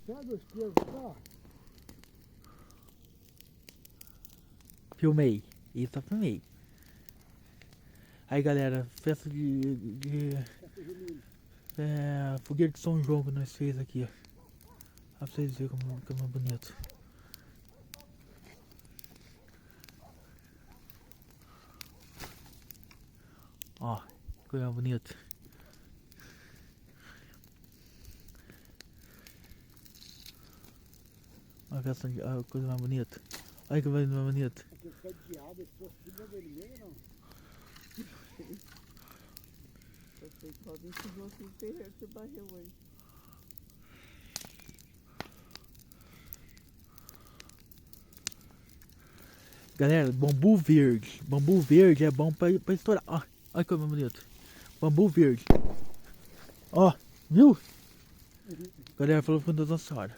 sabe os pesos do carro? Filmei. Isso eu filmei. Aí galera, festa fogueira de São João que nós fez aqui, ó. Pra vocês verem como é bonito. Ó, coisa bonita. Olha a festa, a coisa mais bonita. Olha que coisa mais bonita. Aquele cadeado, esse aqui não é vermelho, não. Eu sei que alguém chegou aqui no terreiro que barreu hoje. Galera, bambu verde. Bambu verde é bom pra estourar. Ó, olha que coisa bonita. Bambu verde. Ó, viu? Galera, falou com Deus Nossa Senhora.